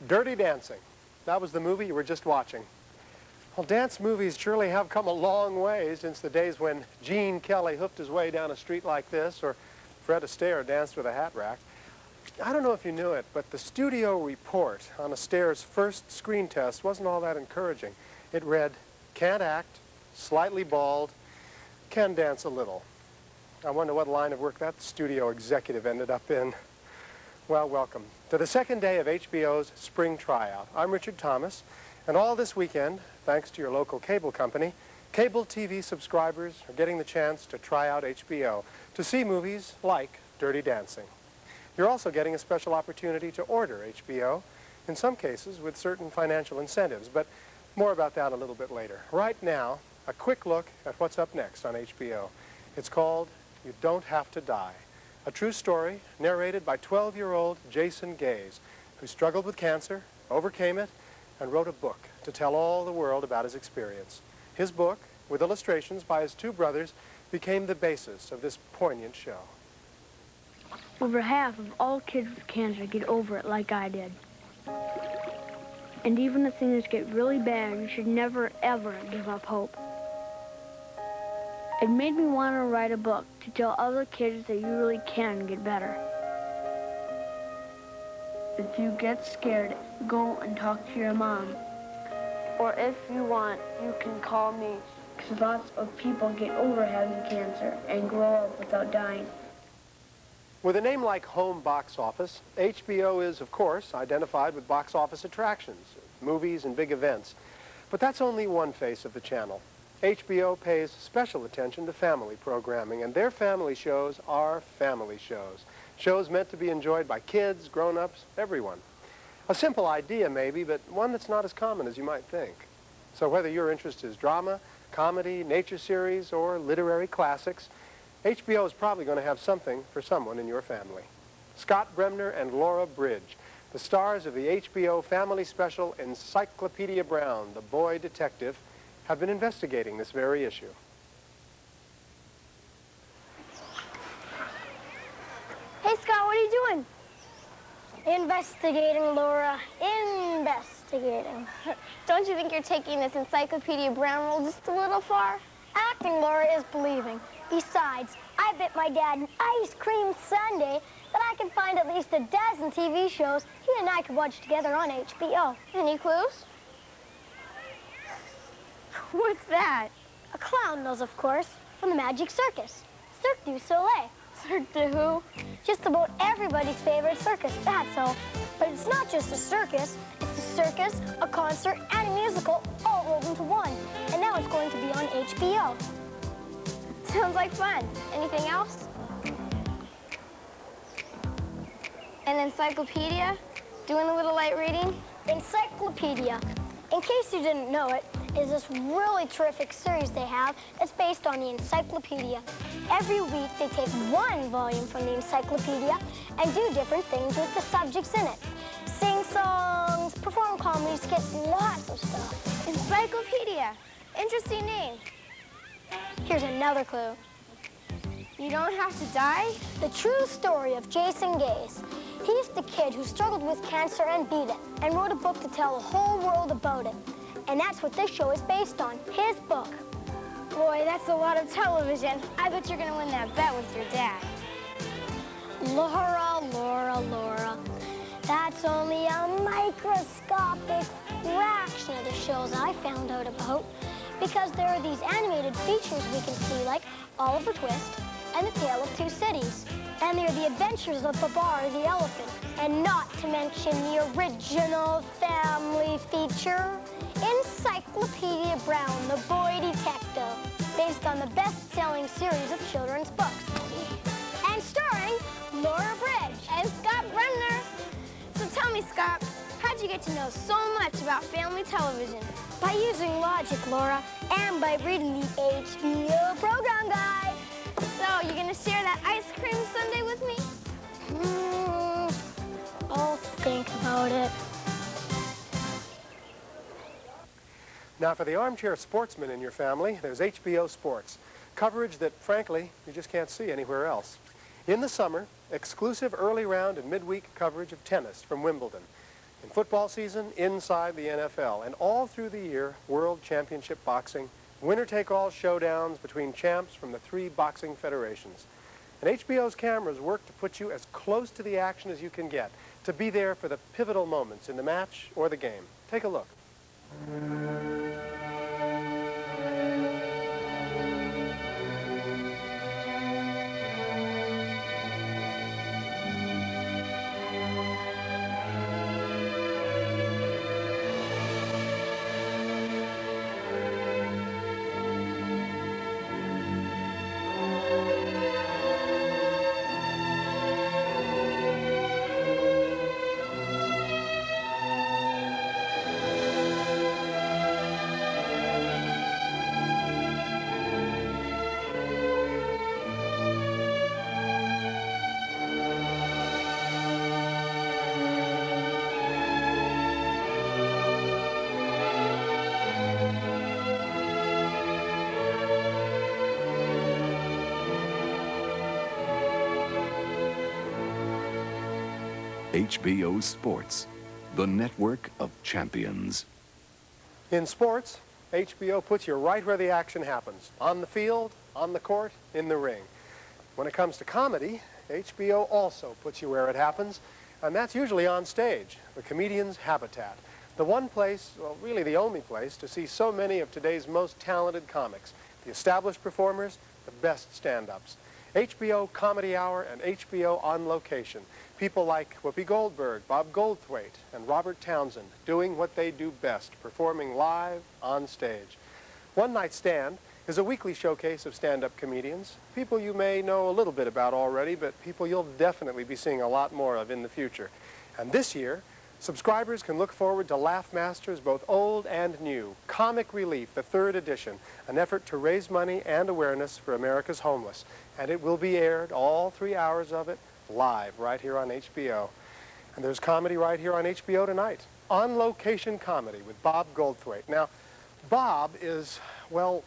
Dirty Dancing. That was the movie you were just watching. Well, dance movies surely have come a long way since the days when Gene Kelly hoofed his way down a street like this, or Fred Astaire danced with a hat rack. I don't know if you knew it, but the studio report on Astaire's first screen test wasn't all that encouraging. It read, "Can't act, slightly bald, can dance a little." I wonder what line of work that studio executive ended up in. Well, welcome to the second day of HBO's Spring Tryout. I'm Richard Thomas, and all this weekend, thanks to your local cable company, cable TV subscribers are getting the chance to try out HBO to see movies like Dirty Dancing. You're also getting a special opportunity to order HBO, in some cases with certain financial incentives, but more about that a little bit later. Right now, a quick look at what's up next on HBO. It's called You Don't Have to Die, a true story narrated by 12-year-old Jason Gaze, who struggled with cancer, overcame it, and wrote a book to tell all the world about his experience. His book, with illustrations by his two brothers, became the basis of this poignant show. Over half of all kids with cancer get over it like I did. And even if things get really bad, you should never, ever give up hope. It made me want to write a book to tell other kids that you really can get better. If you get scared, go and talk to your mom. Or if you want, you can call me, because lots of people get over having cancer and grow up without dying. With a name like Home Box Office, HBO is, of course, identified with box office attractions, movies and big events. But that's only one face of the channel. HBO pays special attention to family programming, and their family shows are family shows. Shows meant to be enjoyed by kids, grown-ups, everyone. A simple idea, maybe, but one that's not as common as you might think. So whether your interest is drama, comedy, nature series, or literary classics, HBO is probably going to have something for someone in your family. Scott Bremner and Laura Bridge, the stars of the HBO family special Encyclopedia Brown, the Boy Detective, have been investigating this very issue. Hey, Scott, what are you doing? Investigating, Laura. Investigating. Don't you think you're taking this Encyclopedia Brown role just a little far? Acting, Laura, is believing. Besides, I bet my dad an ice cream sundae that I can find at least a dozen TV shows he and I could watch together on HBO. Any clues? What's that? A clown knows, of course, from the Magic Circus. Cirque du Soleil. Cirque du who? Just about everybody's favorite circus, that's all. But it's not just a circus. It's a circus, a concert, and a musical all rolled into one. And now it's going to be on HBO. Sounds like fun. Anything else? An encyclopedia? Doing a little light reading? Encyclopedia, in case you didn't know it, is this really terrific series they have that's based on the encyclopedia. Every week they take one volume from the encyclopedia and do different things with the subjects in it. Sing songs, perform comedy skits, lots of stuff. Encyclopedia. Interesting name. Here's another clue. You don't have to die? The true story of Jason Gaze. He's the kid who struggled with cancer and beat it, and wrote a book to tell the whole world about it. And that's what this show is based on, his book. Boy, that's a lot of television. I bet you're gonna win that bet with your dad. Laura, Laura, Laura. That's only a microscopic fraction of the shows I found out about. Because there are these animated features we can see, like Oliver Twist and The Tale of Two Cities. And they're the adventures of Babar the elephant. And not to mention the original family feature, Encyclopedia Brown, the Boy Detective, based on the best-selling series of children's books. And starring Laura Bridge and Scott Bremner. So tell me, Scott, how'd you get to know so much about family television? By using logic, Laura, and by reading the HBO program guide. So, you gonna share that ice cream sundae with me? I'll think about it. Now, for the armchair sportsman in your family, there's HBO Sports, coverage that, frankly, you just can't see anywhere else. In the summer, exclusive early round and midweek coverage of tennis from Wimbledon. In football season, inside the NFL, and all through the year, World Championship Boxing, winner-take-all showdowns between champs from the 3 boxing federations. And HBO's cameras work to put you as close to the action as you can get, to be there for the pivotal moments in the match or the game. Take a look. HBO Sports, the network of champions. In sports, HBO puts you right where the action happens, on the field, on the court, in the ring. When it comes to comedy, HBO also puts you where it happens, and that's usually on stage, the comedian's habitat. The one place, well, really the only place, to see so many of today's most talented comics, the established performers, the best stand-ups. HBO Comedy Hour and HBO On Location. People like Whoopi Goldberg, Bob Goldthwait, and Robert Townsend doing what they do best, performing live on stage. One Night Stand is a weekly showcase of stand-up comedians, people you may know a little bit about already, but people you'll definitely be seeing a lot more of in the future. And this year, subscribers can look forward to Laugh Masters, both old and new. Comic Relief, the 3rd edition, an effort to raise money and awareness for America's homeless. And it will be aired, all 3 hours of it, live right here on HBO. And there's comedy right here on HBO tonight. On Location Comedy with Bob Goldthwait. Now, Bob is, well,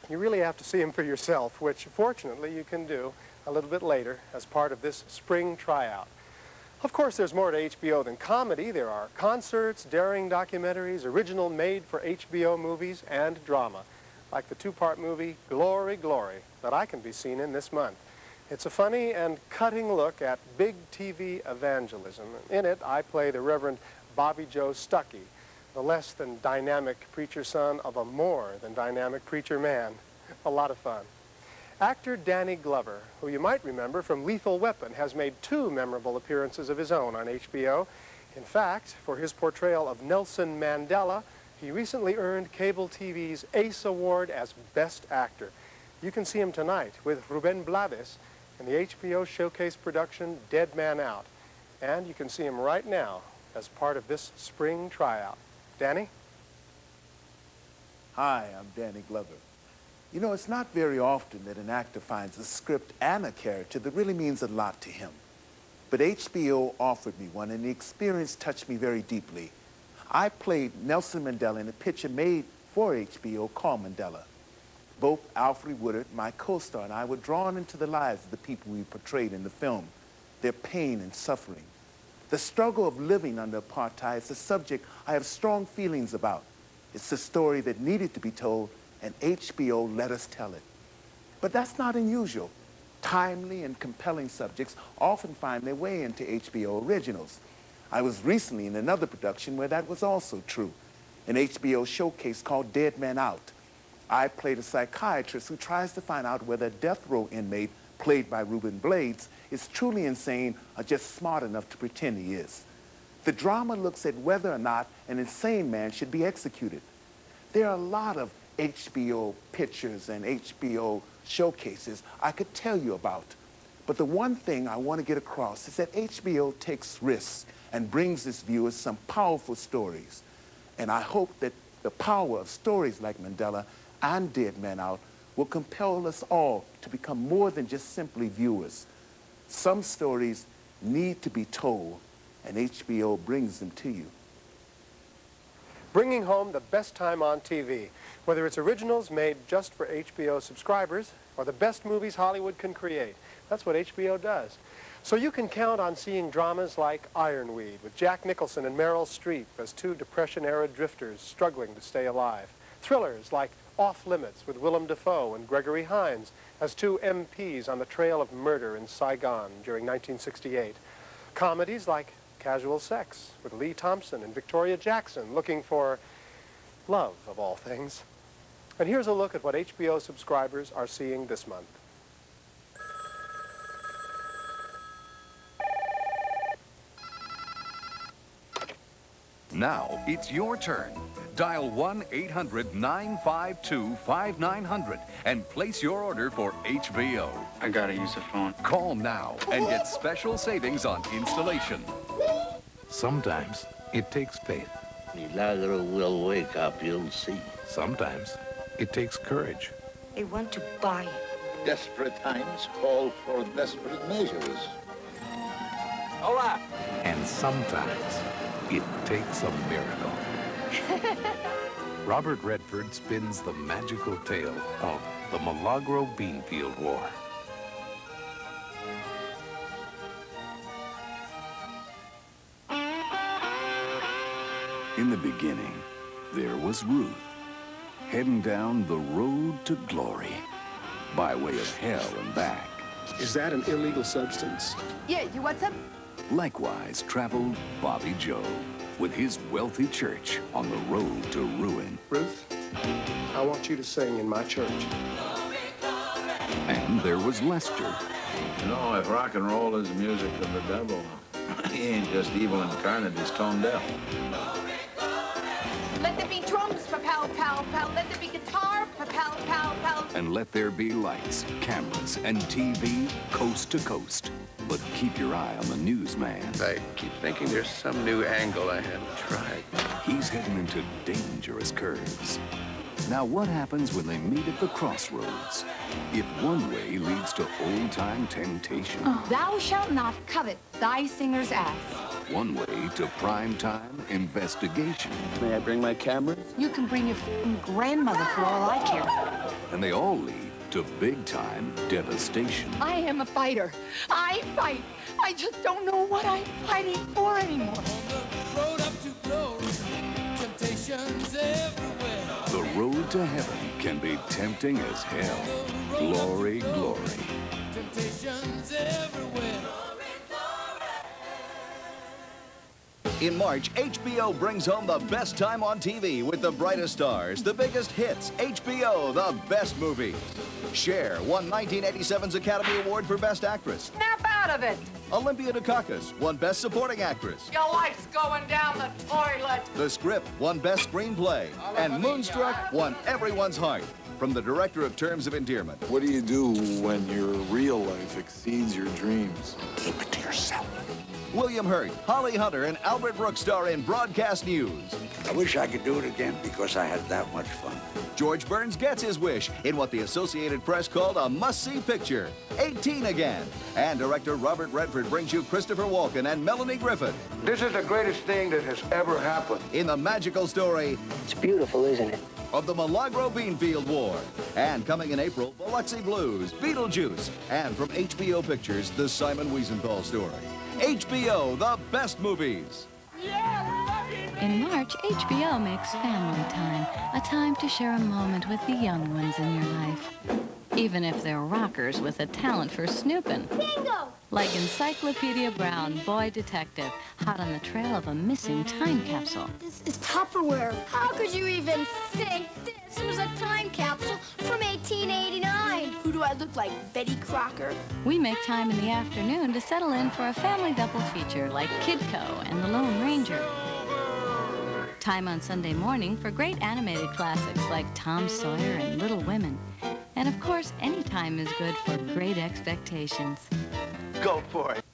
you really have to see him for yourself, which fortunately you can do a little bit later as part of this spring tryout. Of course, there's more to HBO than comedy. There are concerts, daring documentaries, original made-for-HBO movies, and drama, like the 2-part movie Glory, Glory, that I can be seen in this month. It's a funny and cutting look at big TV evangelism. In it, I play the Reverend Bobby Joe Stuckey, the less than dynamic preacher son of a more than dynamic preacher man. A lot of fun. Actor Danny Glover, who you might remember from Lethal Weapon, has made 2 memorable appearances of his own on HBO. In fact, for his portrayal of Nelson Mandela, he recently earned cable TV's Ace Award as Best Actor. You can see him tonight with Ruben Blades in the HBO showcase production Dead Man Out. And you can see him right now as part of this spring tryout. Danny? Hi, I'm Danny Glover. You know, it's not very often that an actor finds a script and a character that really means a lot to him. But HBO offered me one, and the experience touched me very deeply. I played Nelson Mandela in a picture made for HBO called Mandela. Both Alfred Woodard, my co-star, and I were drawn into the lives of the people we portrayed in the film, their pain and suffering. The struggle of living under apartheid is a subject I have strong feelings about. It's a story that needed to be told, and HBO let us tell it. But that's not unusual. Timely and compelling subjects often find their way into HBO originals. I was recently in another production where that was also true, an HBO showcase called Dead Man Out. I played a psychiatrist who tries to find out whether a death row inmate, played by Ruben Blades, is truly insane or just smart enough to pretend he is. The drama looks at whether or not an insane man should be executed. There are a lot of HBO pictures and HBO showcases I could tell you about. But the one thing I want to get across is that HBO takes risks and brings its viewers some powerful stories. And I hope that the power of stories like Mandela and Dead Man Out will compel us all to become more than just simply viewers. Some stories need to be told, and HBO brings them to you. Bringing home the best time on TV, whether it's originals made just for HBO subscribers or the best movies Hollywood can create. That's what HBO does. So you can count on seeing dramas like Ironweed with Jack Nicholson and Meryl Streep as two Depression-era drifters struggling to stay alive. Thrillers like Off Limits with Willem Dafoe and Gregory Hines as two MPs on the trail of murder in Saigon during 1968. Comedies like Casual Sex with Lee Thompson and Victoria Jackson looking for love, of all things. And here's a look at what HBO subscribers are seeing this month. Now it's your turn. Dial 1-800-952-5900 and place your order for HBO. I gotta use the phone. Call now and get special savings on installation. Sometimes it takes faith. Milagro will wake up, you'll see. Sometimes it takes courage. They want to buy it. Desperate times call for desperate measures. Hola! And sometimes it takes a miracle. Robert Redford spins the magical tale of the Milagro Beanfield War. In the beginning, there was Ruth, heading down the road to glory, by way of hell and back. Is that an illegal substance? Yeah, you want some? Likewise traveled Bobby Joe, with his wealthy church on the road to ruin. Ruth, I want you to sing in my church. And there was Lester. You know, if rock and roll is music of the devil, he ain't just evil incarnate, he's tone deaf. Let there be drums, pa-pow, pow, pow. Let there be guitar, pa-pow, pow, pow. And let there be lights, cameras, and TV coast to coast. But keep your eye on the newsman. I keep thinking there's some new angle I haven't tried. He's heading into dangerous curves. Now, what happens when they meet at the crossroads? If one way leads to old-time temptation. Thou shalt not covet thy singer's ass. One way to prime-time investigation. May I bring my camera? You can bring your f***ing grandmother for all I care. And they all lead to big-time devastation. I am a fighter. I fight. I just don't know what I'm fighting for anymore. Road up to glory, temptations everywhere. The road to heaven can be tempting as hell. Glory, glory. Temptations everywhere. In March, HBO brings home the best time on TV with the brightest stars, the biggest hits. HBO, the best movies. Cher won 1987's Academy Award for Best Actress. Snap out of it. Olympia Dukakis won Best Supporting Actress. Your life's going down the toilet. The Script won Best Screenplay. And Moonstruck won everyone's heart. From the director of Terms of Endearment. What do you do when your real life exceeds your dreams? Keep it to yourself. William Hurt, Holly Hunter, and Albert Brooks star in Broadcast News. I wish I could do it again because I had that much fun. George Burns gets his wish in what the Associated Press called a must-see picture, 18 Again. And director Robert Redford brings you Christopher Walken and Melanie Griffith. This is the greatest thing that has ever happened. In the magical story It's beautiful, isn't it? of the Milagro Beanfield War. And coming in April, Biloxi Blues, Beetlejuice, and from HBO Pictures, the Simon Wiesenthal story. HBO, the best movies. In March, HBO makes family time, a time to share a moment with the young ones in your life. Even if they're rockers with a talent for snooping. Bingo! Like Encyclopedia Brown, boy detective, hot on the trail of a missing time capsule. This is Tupperware. How could you even think this was a time capsule from 1889? Who do I look like, Betty Crocker? We make time in the afternoon to settle in for a family double feature like Kidco and The Lone Ranger. Time on Sunday morning for great animated classics like Tom Sawyer and Little Women. And of course, any time is good for Great Expectations. Go for it.